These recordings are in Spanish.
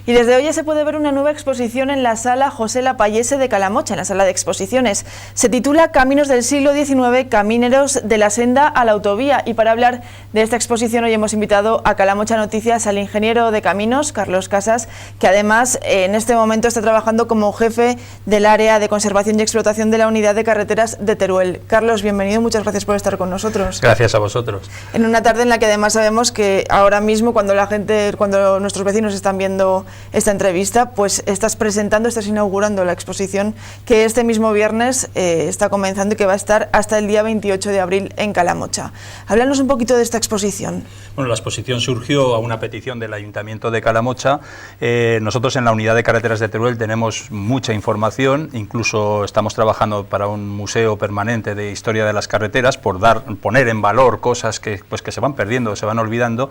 Y desde hoy ya se puede ver una nueva exposición en la sala José Lapallese de Calamocha, en la sala de exposiciones. Se titula Caminos del siglo XIX, camineros de la senda a la autovía. Y para hablar de esta exposición hoy hemos invitado a Calamocha Noticias al ingeniero de caminos, Carlos Casas, que además en este momento está trabajando como jefe del área de conservación y explotación de la unidad de carreteras de Teruel. Carlos, bienvenido, muchas gracias por estar con nosotros. Gracias a vosotros. En una tarde en la que además sabemos que ahora mismo cuando nuestros vecinos están viendo esta entrevista, pues estás inaugurando la exposición que este mismo viernes está comenzando y que va a estar hasta el día 28 de abril en Calamocha. Háblanos un poquito de esta exposición. Bueno, la exposición surgió a una petición del Ayuntamiento de Calamocha. Nosotros en la unidad de carreteras de Teruel tenemos mucha información, incluso estamos trabajando para un museo permanente de historia de las carreteras por poner en valor cosas que se van perdiendo, se van olvidando.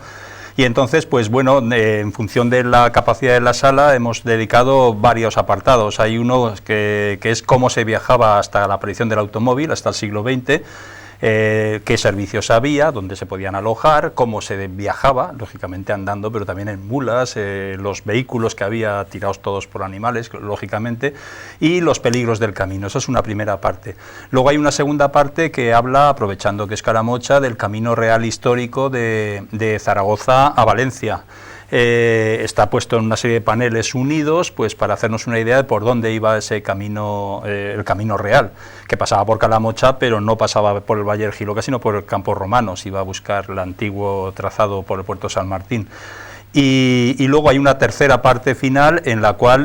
Y entonces, pues bueno, en función de la capacidad de la sala hemos dedicado varios apartados. Hay uno que es cómo se viajaba hasta la aparición del automóvil, hasta el siglo XX, qué servicios había, dónde se podían alojar, cómo se viajaba, lógicamente andando, pero también en mulas, los vehículos que había tirados todos por animales, lógicamente, y los peligros del camino. Esa es una primera parte. Luego hay una segunda parte que habla, aprovechando que es Calamocha, del camino real histórico de Zaragoza a Valencia. Está puesto en una serie de paneles unidos, pues para hacernos una idea de por dónde iba ese camino, el camino real, que pasaba por Calamocha, pero no pasaba por el Valle del Jiloca, sino por el Campos Romanos, iba a buscar el antiguo trazado por el puerto de San Martín. Y luego hay una tercera parte final en la cual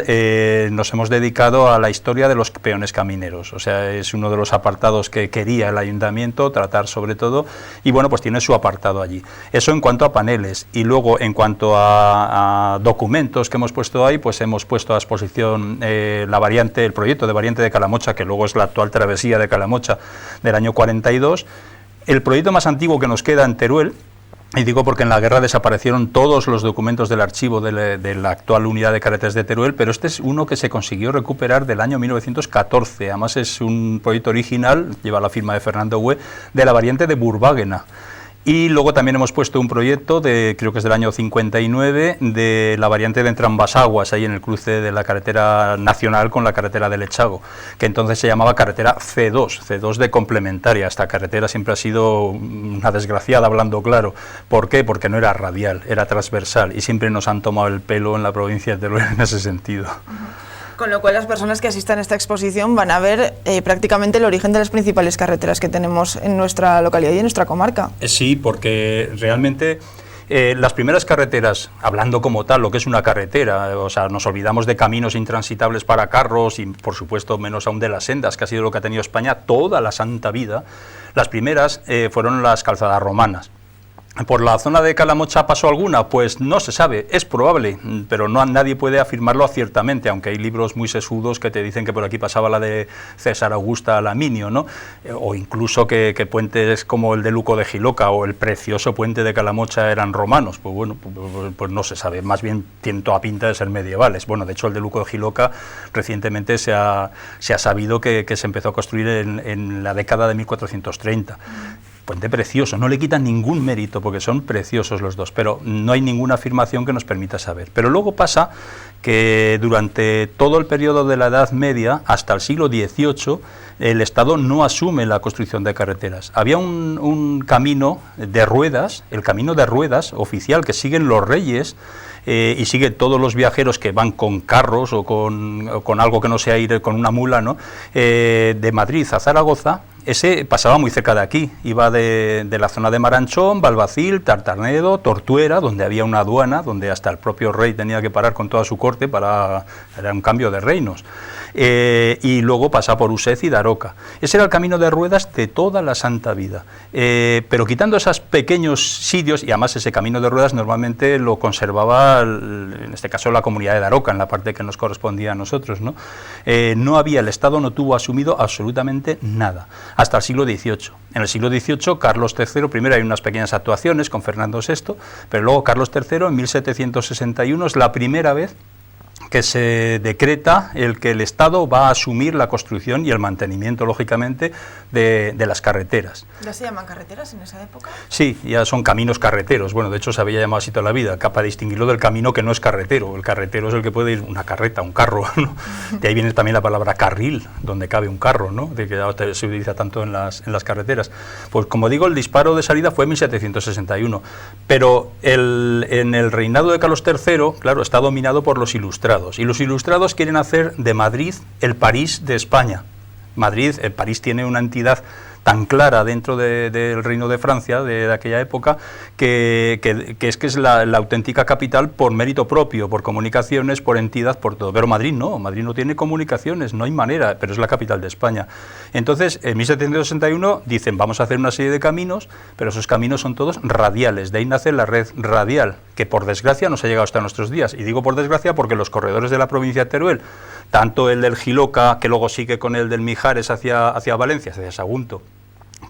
nos hemos dedicado a la historia de los peones camineros. O sea, es uno de los apartados que quería el ayuntamiento tratar sobre todo, y bueno, pues tiene su apartado allí. Eso en cuanto a paneles. Y luego en cuanto a documentos que hemos puesto ahí, pues hemos puesto a exposición el proyecto de variante de Calamocha, que luego es la actual travesía de Calamocha del año 42. El proyecto más antiguo que nos queda en Teruel, y digo porque en la guerra desaparecieron todos los documentos del archivo de la actual unidad de carreteras de Teruel, pero este es uno que se consiguió recuperar del año 1914. Además es un proyecto original, lleva la firma de Fernando Hue, de la variante de Burbáguena. Y luego también hemos puesto un proyecto, creo que es del año 59, de la variante de Entrambasaguas, ahí en el cruce de la carretera nacional con la carretera del Echago, que entonces se llamaba carretera C2 de complementaria. Esta carretera siempre ha sido una desgraciada, hablando claro. ¿Por qué? Porque no era radial, era transversal, y siempre nos han tomado el pelo en la provincia de Teruel en ese sentido. Con lo cual las personas que asistan a esta exposición van a ver prácticamente el origen de las principales carreteras que tenemos en nuestra localidad y en nuestra comarca. Sí, porque realmente las primeras carreteras, hablando como tal, lo que es una carretera, o sea, nos olvidamos de caminos intransitables para carros y, por supuesto, menos aún de las sendas, que ha sido lo que ha tenido España toda la santa vida. Las primeras fueron las calzadas romanas. ¿Por la zona de Calamocha pasó alguna? Pues no se sabe, es probable, pero nadie puede afirmarlo ciertamente, aunque hay libros muy sesudos que te dicen que por aquí pasaba la de César Augusta Laminio, ¿no? O incluso que puentes como el de Luco de Jiloca o el precioso puente de Calamocha eran romanos. Pues bueno, pues no se sabe, más bien tienen toda pinta de ser medievales. Bueno, de hecho el de Luco de Jiloca recientemente se ha sabido que se empezó a construir en la década de 1430. Puente precioso, no le quitan ningún mérito porque son preciosos los dos, pero no hay ninguna afirmación que nos permita saber. Pero luego pasa que durante todo el periodo de la Edad Media, hasta el siglo XVIII, el Estado no asume la construcción de carreteras. Había un camino de ruedas, el camino de ruedas oficial que siguen los reyes, y sigue todos los viajeros que van con carros o con algo que no sea ir con una mula, ¿no? De Madrid a Zaragoza. Ese pasaba muy cerca de aquí, iba de la zona de Maranchón, Balbacil, Tartanedo, Tortuera, donde había una aduana, donde hasta el propio rey tenía que parar con toda su corte era un cambio de reinos. Y luego pasa por Usez y Daroca. Ese era el camino de ruedas de toda la santa vida. Pero quitando esos pequeños sitios, y además ese camino de ruedas normalmente lo conservaba, en este caso, la comunidad de Daroca, en la parte que nos correspondía a nosotros, ¿no? El Estado no tuvo asumido absolutamente nada, hasta el siglo XVIII. En el siglo XVIII, Carlos III, primero hay unas pequeñas actuaciones con Fernando VI, pero luego Carlos III, en 1761, es la primera vez que se decreta el que el Estado va a asumir la construcción y el mantenimiento, lógicamente, de las carreteras. ¿Ya se llaman carreteras en esa época? Sí, ya son caminos carreteros. Bueno, de hecho se había llamado así toda la vida, para distinguirlo del camino que no es carretero. El carretero es el que puede ir una carreta, un carro, ¿no? De ahí viene también la palabra carril, donde cabe un carro, ¿no? De que ahora se utiliza tanto en las carreteras. Pues como digo, el disparo de salida fue en 1761, pero en el reinado de Carlos III, claro, está dominado por los ilustrados, y los ilustrados quieren hacer de Madrid el París de España. París tiene una entidad tan clara dentro del Reino de Francia de aquella época que es la auténtica capital por mérito propio, por comunicaciones, por entidad, por todo. Pero Madrid no tiene comunicaciones, no hay manera, pero es la capital de España. Entonces, en 1761 dicen, vamos a hacer una serie de caminos, pero esos caminos son todos radiales, de ahí nace la red radial, que por desgracia nos ha llegado hasta nuestros días. Y digo por desgracia porque los corredores de la provincia de Teruel, tanto el del Jiloca, que luego sigue con el del Mijares hacia Valencia, hacia Sagunto,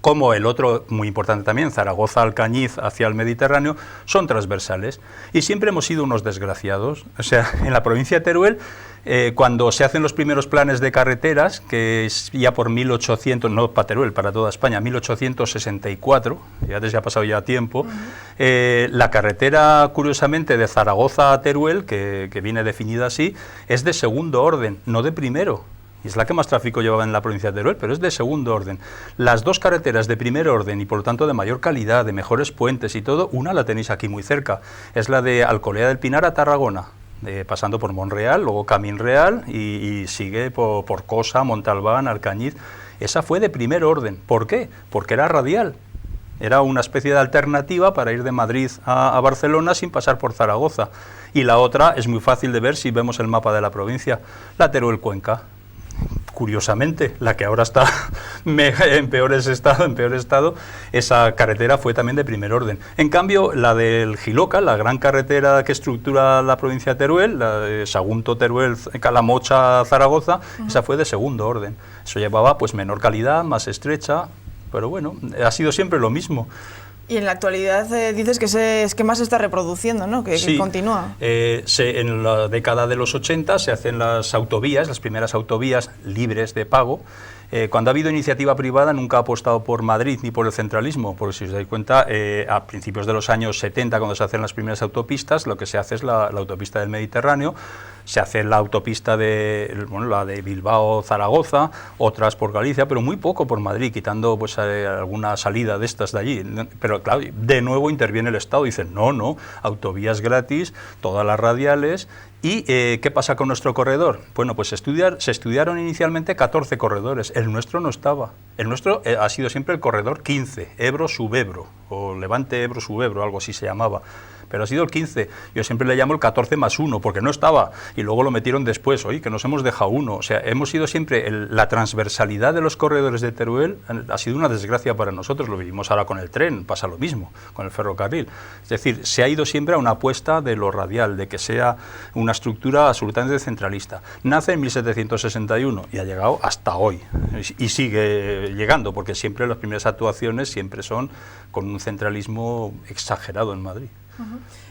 como el otro, muy importante también, Zaragoza-Alcañiz hacia el Mediterráneo, son transversales. Y siempre hemos sido unos desgraciados. O sea, en la provincia de Teruel, cuando se hacen los primeros planes de carreteras, que es ya por 1800, no para Teruel, para toda España, 1864, ya desde ha pasado ya tiempo, la carretera, curiosamente, de Zaragoza a Teruel, que viene definida así, es de segundo orden, no de primero. Y es la que más tráfico llevaba en la provincia de Teruel, pero es de segundo orden. Las dos carreteras de primer orden y por lo tanto de mayor calidad, de mejores puentes y todo, una la tenéis aquí muy cerca, es la de Alcolea del Pinar a Tarragona, pasando por Monreal, luego Camín Real y sigue por Cosa, Montalbán, Alcañiz. Esa fue de primer orden. ¿Por qué? Porque era radial. Era una especie de alternativa para ir de Madrid a Barcelona sin pasar por Zaragoza. Y la otra es muy fácil de ver si vemos el mapa de la provincia, la Teruel-Cuenca. Curiosamente, la que ahora está en peor estado, esa carretera fue también de primer orden. En cambio, la del Jiloca, la gran carretera que estructura la provincia de Teruel, la de Sagunto, Teruel, Calamocha, Zaragoza, esa fue de segundo orden. Eso llevaba pues menor calidad, más estrecha, pero bueno, ha sido siempre lo mismo. Y en la actualidad dices que ese esquema se está reproduciendo, ¿no? Que continúa. En la década de los 80 se hacen las autovías, las primeras autovías libres de pago. Cuando ha habido iniciativa privada nunca ha apostado por Madrid ni por el centralismo, porque si os dais cuenta, a principios de los años 70, cuando se hacen las primeras autopistas, lo que se hace es la autopista del Mediterráneo, se hace la autopista la de Bilbao-Zaragoza, otras por Galicia, pero muy poco por Madrid, quitando pues alguna salida de estas de allí. Pero claro, de nuevo interviene el Estado, dicen, no, autovías gratis, todas las radiales. ¿Y qué pasa con nuestro corredor? Bueno, pues se estudiaron inicialmente 14 corredores, el nuestro no estaba. El nuestro ha sido siempre el corredor 15, Ebro-Subebro, o Levante-Ebro-Subebro, algo así se llamaba. Pero ha sido el 15, yo siempre le llamo el 14 más 1, porque no estaba, y luego lo metieron después, oye, que nos hemos dejado uno. O sea, hemos sido siempre, la transversalidad de los corredores de Teruel ha sido una desgracia para nosotros, lo vivimos ahora con el tren, pasa lo mismo, con el ferrocarril. Es decir, se ha ido siempre a una apuesta de lo radial, de que sea una estructura absolutamente centralista. Nace en 1761 y ha llegado hasta hoy, y sigue llegando, porque siempre las primeras actuaciones siempre son con un centralismo exagerado en Madrid.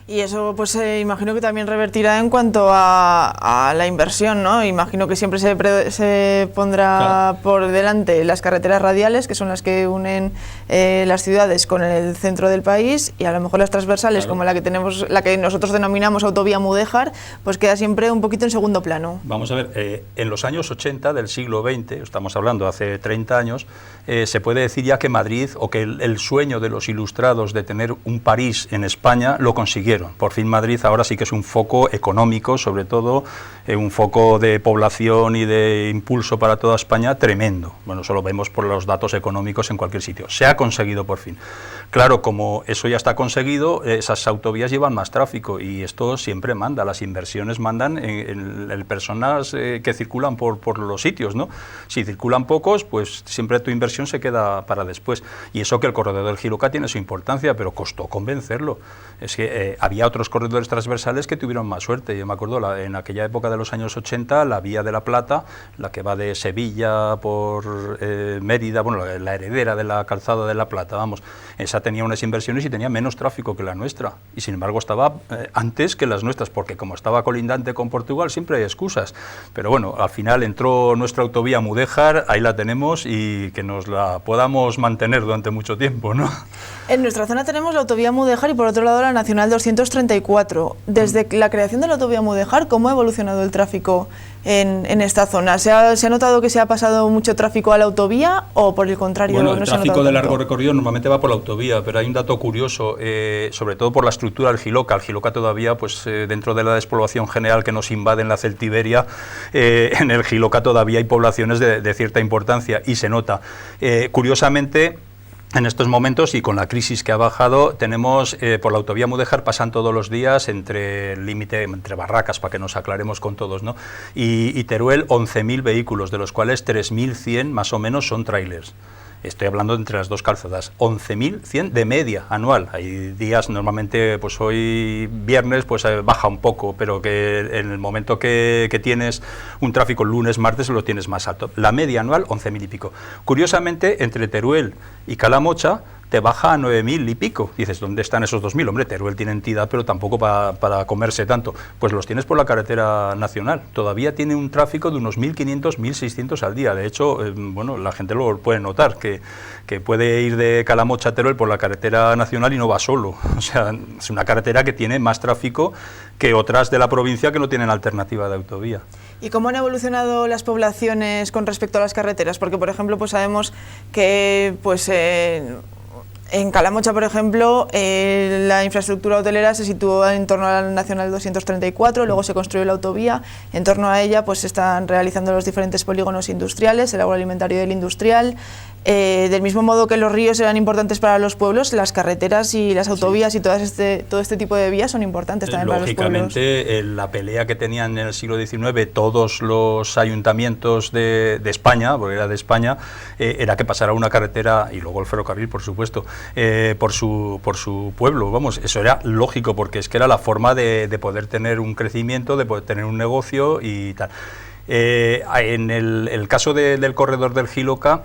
Y eso, pues imagino que también revertirá en cuanto a la inversión, ¿no? Imagino que siempre se pondrá por delante las carreteras radiales, que son las que unen las ciudades con el centro del país, y a lo mejor las transversales, como la que nosotros denominamos autovía Mudéjar, pues queda siempre un poquito en segundo plano. Vamos a ver, en los años 80 del siglo XX, estamos hablando hace 30 años, se puede decir ya que Madrid, o que el sueño de los ilustrados de tener un París en España, lo consiguieron. Por fin Madrid ahora sí que es un foco económico, sobre todo un foco de población y de impulso para toda España tremendo. Bueno, eso lo vemos por los datos económicos en cualquier sitio. Se ha conseguido por fin. Claro, como eso ya está conseguido, esas autovías llevan más tráfico y esto siempre manda, las inversiones mandan en personas que circulan por los sitios, ¿no? Si circulan pocos, pues siempre tu inversión se queda para después. Y eso que el corredor del Jiloca tiene su importancia, pero costó convencerlo. Es que había otros corredores transversales que tuvieron más suerte. Yo me acuerdo, en aquella época de los años 80, la Vía de la Plata, la que va de Sevilla por Mérida, bueno, la heredera de la Calzada de la Plata, vamos, esa tenía unas inversiones y tenía menos tráfico que la nuestra, y sin embargo estaba antes que las nuestras, porque como estaba colindante con Portugal siempre hay excusas, pero bueno, al final entró nuestra autovía Mudéjar, ahí la tenemos y que nos la podamos mantener durante mucho tiempo, ¿no? En nuestra zona tenemos la autovía Mudéjar y por otro lado la Nacional 234. Desde la creación de la autovía Mudéjar, ¿cómo ha evolucionado el tráfico en esta zona? ¿Se ha notado que se ha pasado mucho tráfico a la autovía o por el contrario? Bueno, no el se ha tráfico notado de tanto? largo recorrido normalmente va por la autovía, pero hay un dato curioso, sobre todo por la estructura del Giloca. El Giloca todavía, pues dentro de la despoblación general que nos invade en la Celtiberia, en el Giloca todavía hay poblaciones de cierta importancia y se nota. Curiosamente, en estos momentos y con la crisis que ha bajado, tenemos por la autovía Mudéjar pasan todos los días entre el límite, entre Barracas, para que nos aclaremos con todos, ¿no? Y Teruel 11.000 vehículos, de los cuales 3.100 más o menos son trailers. Estoy hablando entre las dos calzadas, 11.100 de media anual. Hay días, normalmente, pues hoy viernes, pues baja un poco, pero que en el momento que tienes un tráfico lunes, martes, lo tienes más alto. La media anual, 11.000 y pico. Curiosamente, entre Teruel y Calamocha, te baja a 9.000 y pico. Dices, ¿dónde están esos 2.000? Hombre, Teruel tiene entidad, pero tampoco para comerse tanto. Pues los tienes por la carretera nacional. Todavía tiene un tráfico de unos 1.500, 1.600 al día. De hecho, bueno, la gente lo puede notar, que puede ir de Calamocha a Teruel por la carretera nacional y no va solo. O sea, es una carretera que tiene más tráfico que otras de la provincia que no tienen alternativa de autovía. ¿Y cómo han evolucionado las poblaciones con respecto a las carreteras? Porque, por ejemplo, pues sabemos que en Calamocha, por ejemplo, la infraestructura hotelera se situó en torno a la Nacional 234, luego se construyó la autovía, en torno a ella pues se están realizando los diferentes polígonos industriales, el agroalimentario y el industrial. Del mismo modo que los ríos eran importantes para los pueblos, las carreteras y las autovías y todo este tipo de vías son importantes también para los pueblos. Lógicamente, la pelea que tenían en el siglo XIX todos los ayuntamientos de España, porque era de España, era que pasara una carretera, y luego el ferrocarril, por supuesto, por su pueblo. Vamos, eso era lógico, porque es que era la forma de poder tener un crecimiento, de poder tener un negocio y tal. En el caso del corredor del Giloca,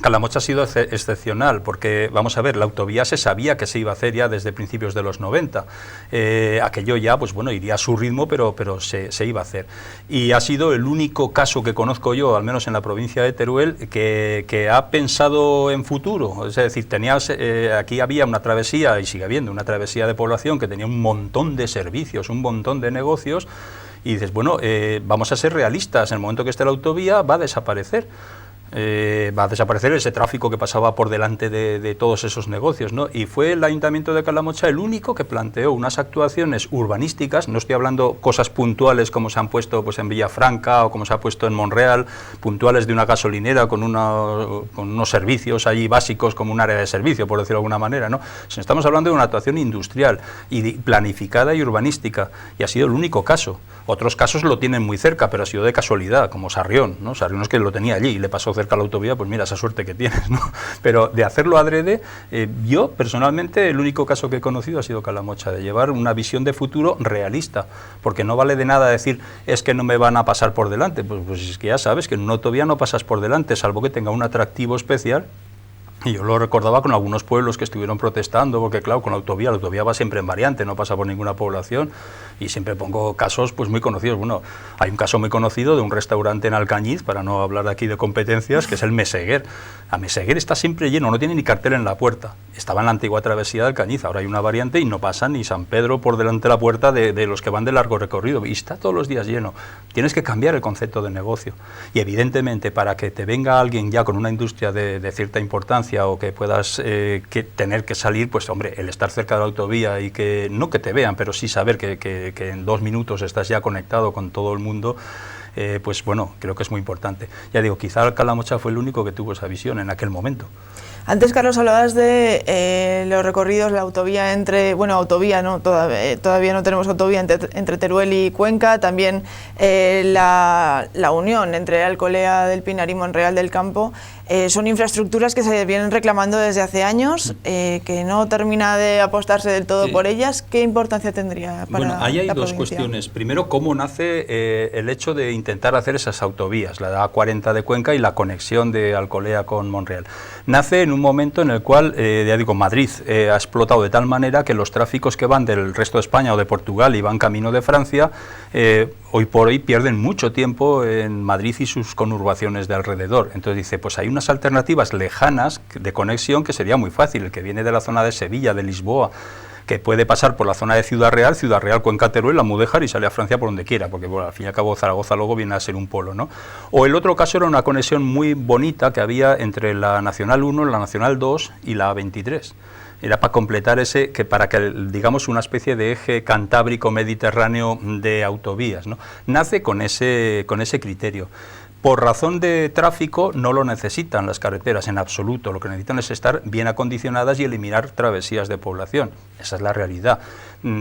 Calamocha ha sido excepcional, porque, vamos a ver, la autovía se sabía que se iba a hacer ya desde principios de los 90. Aquello ya, pues bueno, iría a su ritmo, pero se iba a hacer. Y ha sido el único caso que conozco yo, al menos en la provincia de Teruel, que ha pensado en futuro. Es decir, aquí había una travesía, y sigue habiendo una travesía de población que tenía un montón de servicios, un montón de negocios, y dices, bueno, vamos a ser realistas, en el momento que esté la autovía va a desaparecer. Va a desaparecer ese tráfico que pasaba por delante de todos esos negocios, ¿no? Y fue el Ayuntamiento de Calamocha el único que planteó unas actuaciones urbanísticas, no estoy hablando cosas puntuales como se han puesto pues en Villafranca o como se ha puesto en Monreal, puntuales de una gasolinera con unos servicios allí básicos como un área de servicio, por decirlo de alguna manera, ¿no? Estamos hablando de una actuación industrial y planificada y urbanística, y ha sido el único caso. Otros casos lo tienen muy cerca, pero ha sido de casualidad, como Sarrión, ¿no? Sarrión es que lo tenía allí y le pasó cerca a la autovía, pues mira, esa suerte que tienes, ¿no? Pero de hacerlo adrede, yo personalmente el único caso que he conocido ha sido Calamocha, de llevar una visión de futuro realista, porque no vale de nada decir, es que no me van a pasar por delante, pues es que ya sabes que en una autovía no pasas por delante, salvo que tenga un atractivo especial. Y yo lo recordaba con algunos pueblos que estuvieron protestando, porque claro, con la autovía va siempre en variante, no pasa por ninguna población, y siempre pongo casos pues muy conocidos. Bueno, hay un caso muy conocido de un restaurante en Alcañiz, para no hablar aquí de competencias, que es el Meseguer. A Meseguer está siempre lleno, no tiene ni cartel en la puerta. Estaba en la antigua travesía de Alcañiz, ahora hay una variante y no pasa ni San Pedro por delante de la puerta de los que van de largo recorrido, y está todos los días lleno. Tienes que cambiar el concepto de negocio, y evidentemente para que te venga alguien ya con una industria de cierta importancia, o que puedas tener que salir, pues hombre, el estar cerca de la autovía y que no que te vean, pero sí saber que en 2 minutos estás ya conectado con todo el mundo, pues bueno, creo que es muy importante. Ya digo, quizá Calamocha fue el único que tuvo esa visión en aquel momento. Antes, Carlos, hablabas de los recorridos, la autovía autovía, ¿no? Todavía no tenemos autovía entre Teruel y Cuenca, también la unión entre Alcolea del Pinar y Monreal del Campo. son infraestructuras que se vienen reclamando desde hace años, que no termina de apostarse del todo por ellas. ¿Qué importancia tendría para Bueno, ahí hay la dos provincia? cuestiones. Primero, cómo nace el hecho de intentar hacer esas autovías, la A40 de Cuenca y la conexión de Alcolea con Monreal. Nace en un momento en el cual, ya digo, Madrid ha explotado de tal manera que los tráficos que van del resto de España o de Portugal y van camino de Francia, hoy por hoy pierden mucho tiempo en Madrid y sus conurbaciones de alrededor. Entonces dice, pues hay unas alternativas lejanas de conexión que sería muy fácil. El que viene de la zona de Sevilla, de Lisboa, que puede pasar por la zona de Ciudad Real, Cuenca, Teruel, Almudéjar y sale a Francia por donde quiera, porque bueno, al fin y al cabo Zaragoza luego viene a ser un polo, ¿no? O el otro caso era una conexión muy bonita que había entre la Nacional 1, la Nacional 2 y la A23. Era para completar ese, que para que, digamos, una especie de eje cantábrico-mediterráneo de autovías, ¿no? Nace con ese criterio. Por razón de tráfico no lo necesitan las carreteras en absoluto, lo que necesitan es estar bien acondicionadas y eliminar travesías de población, esa es la realidad.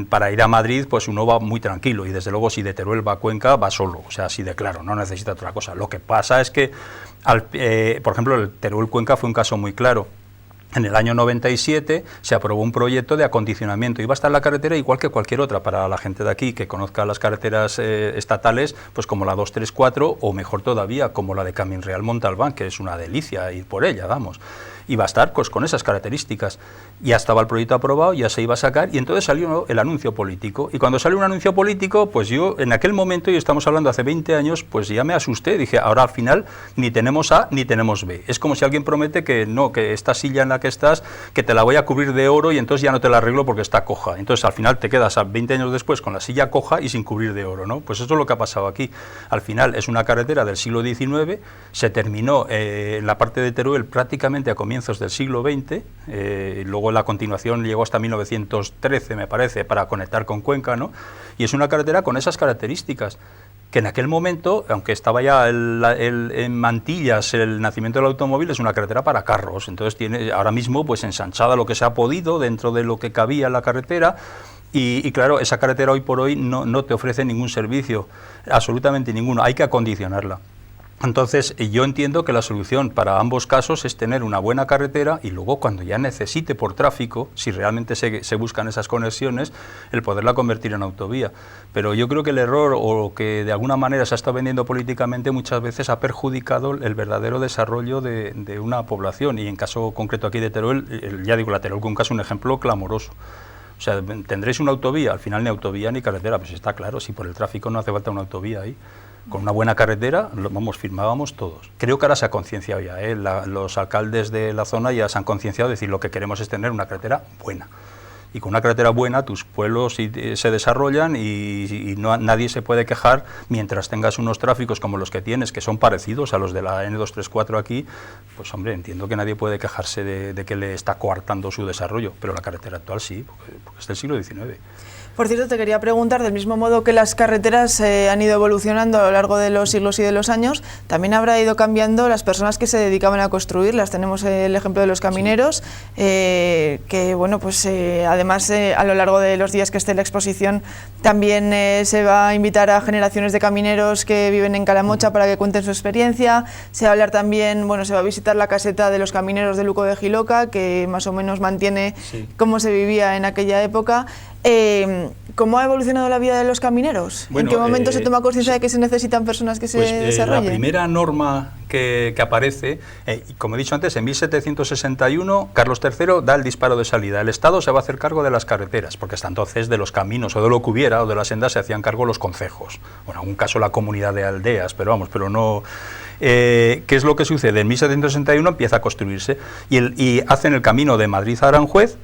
Para ir a Madrid pues uno va muy tranquilo y desde luego si de Teruel va a Cuenca va solo, o sea, así de claro, no necesita otra cosa. Lo que pasa es que, por ejemplo, el Teruel-Cuenca fue un caso muy claro. En el año 97 se aprobó un proyecto de acondicionamiento. Iba a estar la carretera igual que cualquier otra para la gente de aquí que conozca las carreteras estatales, pues como la 234 o mejor todavía como la de Camín Real Montalbán, que es una delicia ir por ella, vamos. Iba a estar pues con esas características. Ya estaba el proyecto aprobado, ya se iba a sacar y entonces salió el anuncio político. Y cuando salió un anuncio político, pues yo en aquel momento, y estamos hablando hace 20 años, pues ya me asusté. Dije, ahora al final ni tenemos A ni tenemos B. Es como si alguien promete que no, que esta silla en la que estás, que te la voy a cubrir de oro y entonces ya no te la arreglo porque está coja. Entonces al final te quedas a 20 años después con la silla coja y sin cubrir de oro, ¿no? Pues eso es lo que ha pasado aquí. Al final es una carretera del siglo XIX, se terminó en la parte de Teruel prácticamente a comienzos del siglo XX, luego la continuación llegó hasta 1913, me parece, para conectar con Cuenca, ¿no? Y es una carretera con esas características, que en aquel momento, aunque estaba ya en mantillas el nacimiento del automóvil, es una carretera para carros, entonces tiene ahora mismo pues ensanchada lo que se ha podido dentro de lo que cabía en la carretera. Y claro, esa carretera hoy por hoy no te ofrece ningún servicio, absolutamente ninguno, hay que acondicionarla. Entonces, yo entiendo que la solución para ambos casos es tener una buena carretera y luego cuando ya necesite por tráfico, si realmente se buscan esas conexiones, el poderla convertir en autovía. Pero yo creo que el error o que de alguna manera se ha estado vendiendo políticamente muchas veces ha perjudicado el verdadero desarrollo de una población y en caso concreto aquí de Teruel, ya digo, la Teruel-Cuenca es un ejemplo clamoroso. O sea, tendréis una autovía, al final ni autovía ni carretera, pues está claro, si por el tráfico no hace falta una autovía ahí. Con una buena carretera, firmábamos todos. Creo que ahora se ha concienciado ya, los alcaldes de la zona ya se han concienciado de decir lo que queremos es tener una carretera buena. Y con una carretera buena tus pueblos se desarrollan y nadie se puede quejar mientras tengas unos tráficos como los que tienes, que son parecidos a los de la N234 aquí, pues hombre, entiendo que nadie puede quejarse de que le está coartando su desarrollo, pero la carretera actual sí, porque es del siglo XIX. Por cierto, te quería preguntar, del mismo modo que las carreteras han ido evolucionando a lo largo de los siglos y de los años, también habrá ido cambiando las personas que se dedicaban a construirlas. Tenemos el ejemplo de los camineros, que bueno, pues además a lo largo de los días que esté la exposición también se va a invitar a generaciones de camineros que viven en Calamocha para que cuenten su experiencia. Se va a hablar también, bueno, se va a visitar la caseta de los camineros de Luco de Jiloca, que más o menos mantiene cómo se vivía en aquella época. ¿Cómo ha evolucionado la vida de los camineros? Bueno, ¿en qué momento se toma conciencia de que se necesitan personas que se desarrollen? La primera norma que aparece, como he dicho antes, en 1761 Carlos III da el disparo de salida. El Estado se va a hacer cargo de las carreteras, porque hasta entonces de los caminos o de lo que hubiera o de las sendas se hacían cargo los concejos. Bueno, en algún caso la comunidad de aldeas, pero no... ¿Qué es lo que sucede? En 1761 empieza a construirse y hacen el camino de Madrid a Aranjuez.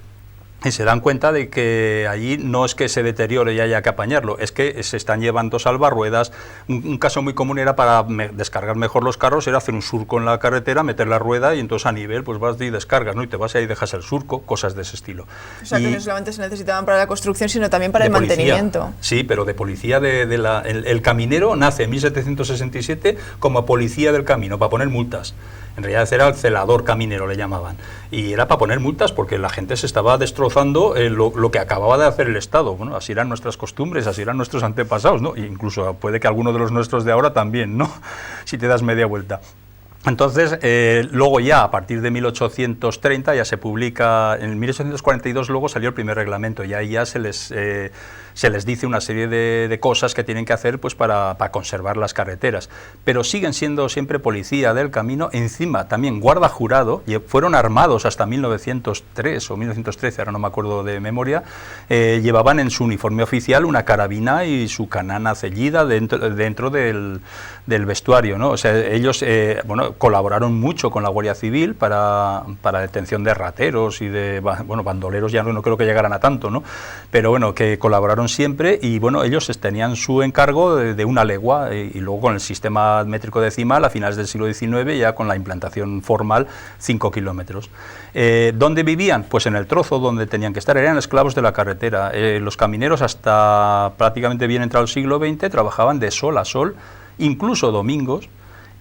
Y se dan cuenta de que allí no es que se deteriore y haya que apañarlo, es que se están llevando salvarruedas. Un caso muy común era para descargar mejor los carros, era hacer un surco en la carretera, meter la rueda y entonces a nivel pues vas y descargas, ¿no? Y te vas ahí y dejas el surco, cosas de ese estilo. O sea, que no solamente se necesitaban para la construcción, sino también para el mantenimiento. Sí, pero de policía, el caminero nace en 1767 como policía del camino, para poner multas. En realidad era el celador caminero, le llamaban. Y era para poner multas porque la gente se estaba destrozando lo que acababa de hacer el Estado. Bueno, así eran nuestras costumbres, así eran nuestros antepasados, ¿no? E incluso puede que alguno de los nuestros de ahora también, ¿no? Si te das media vuelta. Entonces, luego ya, a partir de 1830, ya se publica, en 1842 luego salió el primer reglamento, y ahí ya se les dice una serie de cosas que tienen que hacer pues para conservar las carreteras, pero siguen siendo siempre policía del camino, encima también guarda jurado, y fueron armados hasta 1903 o 1913, ahora no me acuerdo de memoria, llevaban en su uniforme oficial una carabina y su canana ceñida dentro del vestuario, ¿no? O sea, ellos colaboraron mucho con la Guardia Civil para detención de rateros y de bandoleros, ya no creo que llegaran a tanto, ¿no? Pero bueno, que colaboraron siempre, y bueno, ellos tenían su encargo de una legua, y luego con el sistema métrico decimal a finales del siglo XIX, ya con la implantación formal, 5 kilómetros. ¿Dónde vivían? Pues en el trozo donde tenían que estar, eran esclavos de la carretera. Los camineros hasta prácticamente bien entrado el siglo XX trabajaban de sol a sol, incluso domingos,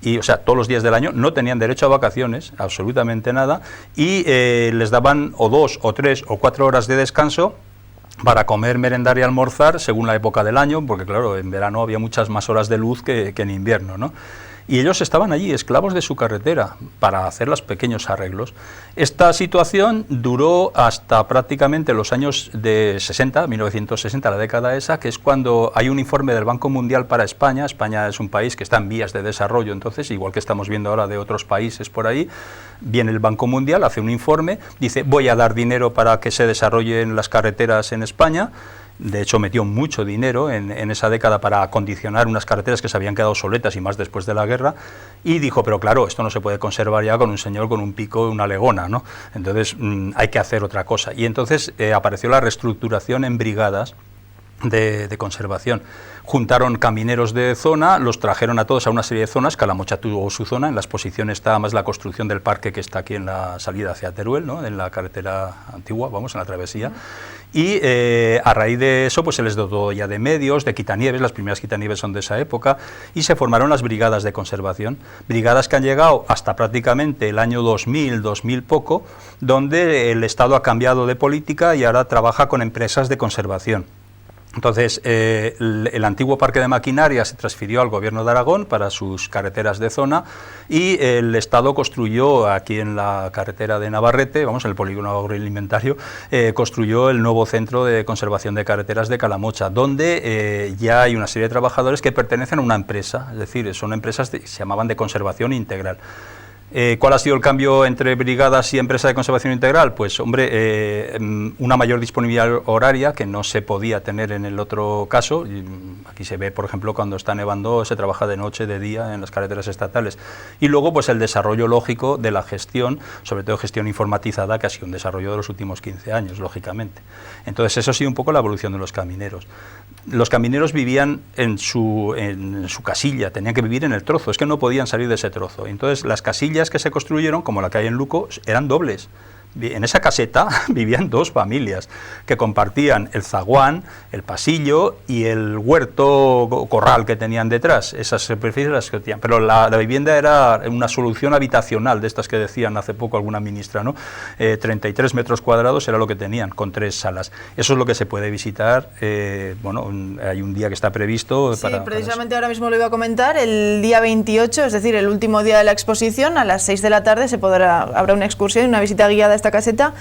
y, o sea, todos los días del año, no tenían derecho a vacaciones, absolutamente nada, y les daban o 2 o 3 o 4 horas de descanso para comer, merendar y almorzar según la época del año, porque claro, en verano había muchas más horas de luz que en invierno, ¿no? Y ellos estaban allí, esclavos de su carretera, para hacer los pequeños arreglos. Esta situación duró hasta prácticamente los años de 60, 1960, la década esa, que es cuando hay un informe del Banco Mundial para España. España es un país que está en vías de desarrollo, entonces, igual que estamos viendo ahora de otros países por ahí, viene el Banco Mundial, hace un informe, dice, voy a dar dinero para que se desarrollen las carreteras en España. De hecho, metió mucho dinero en esa década para acondicionar unas carreteras que se habían quedado obsoletas, y más después de la guerra, y dijo, pero claro, esto no se puede conservar ya con un señor con un pico y una legona, ¿no? Entonces hay que hacer otra cosa. Y entonces apareció la reestructuración en brigadas de conservación. Juntaron camineros de zona, los trajeron a todos a una serie de zonas. Calamocha tuvo su zona, en la exposición está más la construcción del parque que está aquí en la salida hacia Teruel, ¿no? En la carretera antigua, vamos, en la travesía. Y a raíz de eso pues se les dotó ya de medios, de quitanieves, las primeras quitanieves son de esa época, y se formaron las brigadas de conservación, brigadas que han llegado hasta prácticamente el año 2000, 2000 poco, donde el Estado ha cambiado de política y ahora trabaja con empresas de conservación. Entonces, el antiguo parque de maquinaria se transfirió al gobierno de Aragón para sus carreteras de zona, y el Estado construyó aquí en la carretera de Navarrete, vamos, en el polígono agroalimentario, construyó el nuevo centro de conservación de carreteras de Calamocha, donde ya hay una serie de trabajadores que pertenecen a una empresa, es decir, son empresas que se llamaban de conservación integral. ¿Cuál ha sido el cambio entre brigadas y empresa de conservación integral? Pues, hombre, una mayor disponibilidad horaria que no se podía tener en el otro caso. Aquí se ve, por ejemplo, cuando está nevando, se trabaja de noche, de día en las carreteras estatales. Y luego, pues, el desarrollo lógico de la gestión, sobre todo gestión informatizada, que ha sido un desarrollo de los últimos 15 años, lógicamente. Entonces, eso ha sido un poco la evolución de los camineros. Los camineros vivían en su casilla, tenían que vivir en el trozo, es que no podían salir de ese trozo. Entonces, las casillas que se construyeron, como la que hay en Luco, eran dobles. En esa caseta vivían 2 familias que compartían el zaguán, el pasillo y el huerto corral que tenían detrás. Esas superficies las que tenían. Pero la vivienda era una solución habitacional, de estas que decían hace poco alguna ministra, ¿no? 33 metros cuadrados era lo que tenían, con 3 salas. Eso es lo que se puede visitar. Bueno, hay un día que está previsto. Sí, precisamente ahora mismo lo iba a comentar. El día 28, es decir, el último día de la exposición, a las 6 de la tarde habrá una excursión, una visita guiada esta caseta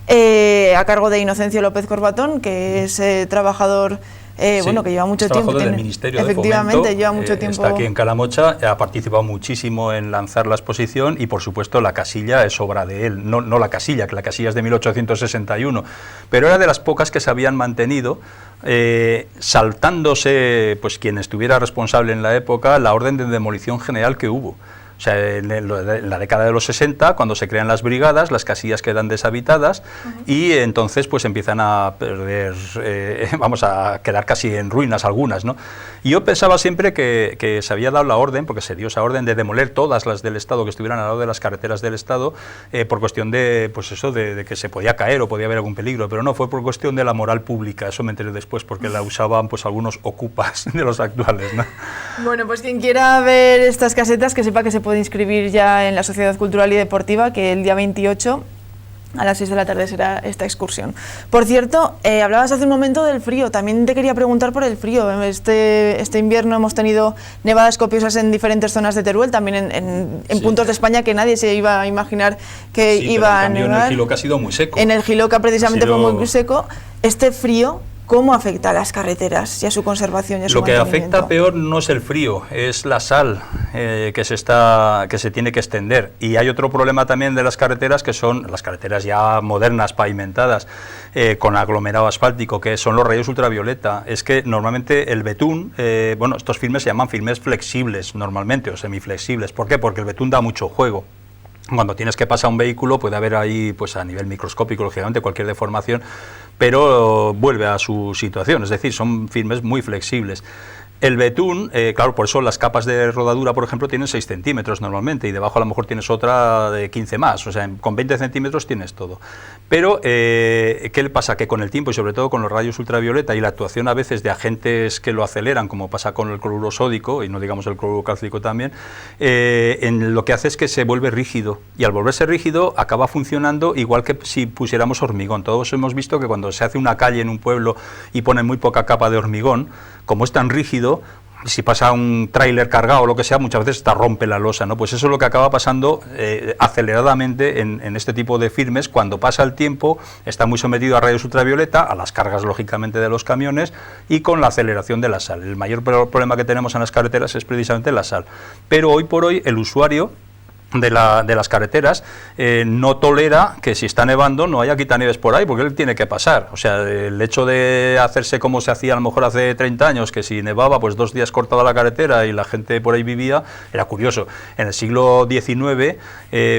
a cargo de Inocencio López Corbatón, que es trabajador que lleva mucho tiempo del Ministerio efectivamente de Fomento, lleva mucho tiempo, está aquí en Calamocha, ha participado muchísimo en lanzar la exposición, y por supuesto la casilla es obra de él, no la casilla, que la casilla es de 1861, pero era de las pocas que se habían mantenido, saltándose pues quien estuviera responsable en la época la orden de demolición general que hubo. O sea, en la década de los 60, cuando se crean las brigadas, las casillas quedan deshabitadas, y entonces pues empiezan a perder, vamos a quedar casi en ruinas algunas, ¿no? Y yo pensaba siempre que se había dado la orden, porque se dio esa orden de demoler todas las del Estado que estuvieran al lado de las carreteras del Estado, por cuestión de, pues eso, de que se podía caer o podía haber algún peligro, pero no, fue por cuestión de la moral pública. Eso me enteré después, porque la usaban pues algunos ocupas de los actuales, ¿no? Bueno, pues quien quiera ver estas casetas, que sepa que se puede inscribir ya en la Sociedad Cultural y Deportiva, que el día 28 A las 6 de la tarde será esta excursión. Por cierto, hablabas hace un momento del frío, también te quería preguntar por el frío. Este invierno hemos tenido nevadas copiosas en diferentes zonas de Teruel, también en puntos de España que nadie se iba a imaginar que iba a nevar. En el Jiloca ha sido muy seco. En el Jiloca precisamente fue muy seco. Este frío, ¿cómo afecta a las carreteras y a su conservación y a su mantenimiento? Lo que afecta peor no es el frío, es la sal que se tiene que extender. Y hay otro problema también de las carreteras, que son las carreteras ya modernas, pavimentadas, con aglomerado asfáltico, que son los rayos ultravioleta. Es que normalmente el betún, estos filmes se llaman filmes flexibles normalmente, o semiflexibles. ¿Por qué? Porque el betún da mucho juego. Cuando tienes que pasar un vehículo puede haber ahí, pues a nivel microscópico, lógicamente, cualquier deformación, pero vuelve a su situación, es decir, son filmes muy flexibles. El betún, claro, por eso las capas de rodadura, por ejemplo, tienen 6 centímetros normalmente, y debajo a lo mejor tienes otra de 15 más, o sea, con 20 centímetros tienes todo. Pero, ¿qué le pasa? Que con el tiempo, y sobre todo con los rayos ultravioleta y la actuación a veces de agentes que lo aceleran, como pasa con el cloruro sódico, y no digamos el cloruro cálcico también, lo que hace es que se vuelve rígido, y al volverse rígido acaba funcionando igual que si pusiéramos hormigón. Todos hemos visto que cuando se hace una calle en un pueblo y ponen muy poca capa de hormigón, como es tan rígido, si pasa un tráiler cargado o lo que sea, muchas veces hasta rompe la losa, ¿no? Pues eso es lo que acaba pasando aceleradamente en este tipo de filmes. Cuando pasa el tiempo, está muy sometido a rayos ultravioleta, a las cargas, lógicamente, de los camiones, y con la aceleración de la sal. El mayor problema que tenemos en las carreteras es precisamente la sal. Pero hoy por hoy el usuario de las carreteras no tolera que si está nevando no haya quitanieves por ahí, porque él tiene que pasar. O sea, el hecho de hacerse como se hacía a lo mejor hace 30 años, que si nevaba, pues 2 días cortaba la carretera y la gente por ahí vivía, era curioso. En el siglo XIX,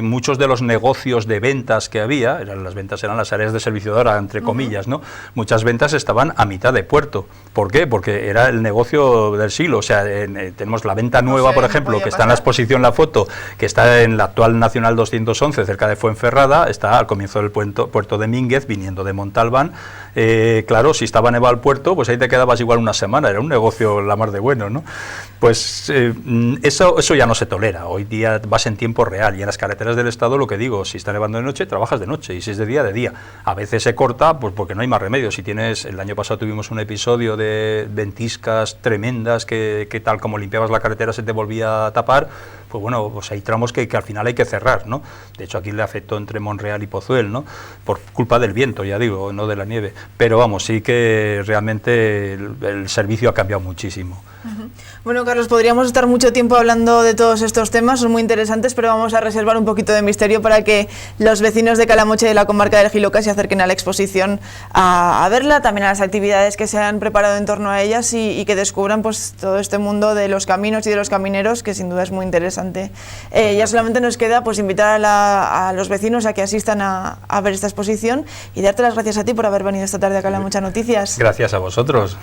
muchos de los negocios de ventas que había, las ventas eran las áreas de servicio de hora, entre comillas, ¿no? Muchas ventas estaban a mitad de puerto. ¿Por qué? Porque era el negocio del siglo. O sea, tenemos la venta nueva, por ejemplo, que está en la exposición, la foto, que está en la actual Nacional 211, cerca de Fuenferrada, está al comienzo del puerto de Mínguez, viniendo de Montalbán. Claro, si estaba nevado el puerto, pues ahí te quedabas igual una semana, era un negocio la mar de bueno, ¿no? Pues eso ya no se tolera. Hoy día vas en tiempo real, y en las carreteras del Estado, lo que digo, si está nevando de noche, trabajas de noche, y si es de día, de día. A veces se corta, pues porque no hay más remedio. Si tienes, el año pasado tuvimos un episodio de ventiscas tremendas, que tal como limpiabas la carretera se te volvía a tapar, pues bueno, pues hay tramos que al final hay que cerrar, ¿no? De hecho, aquí le afectó entre Monreal y Pozuel, ¿no? Por culpa del viento, ya digo, no de la nieve. Pero vamos, sí que realmente el servicio ha cambiado muchísimo. Bueno, Carlos, podríamos estar mucho tiempo hablando de todos estos temas, son muy interesantes, pero vamos a reservar un poquito de misterio para que los vecinos de Calamocha y de la comarca del Jiloca se acerquen a la exposición a verla, también a las actividades que se han preparado en torno a ellas, y que descubran pues todo este mundo de los caminos y de los camineros, que sin duda es muy interesante. Ya solamente nos queda pues invitar a los vecinos a que asistan a ver esta exposición, y darte las gracias a ti por haber venido esta tarde a Calamocha Noticias. Gracias a vosotros.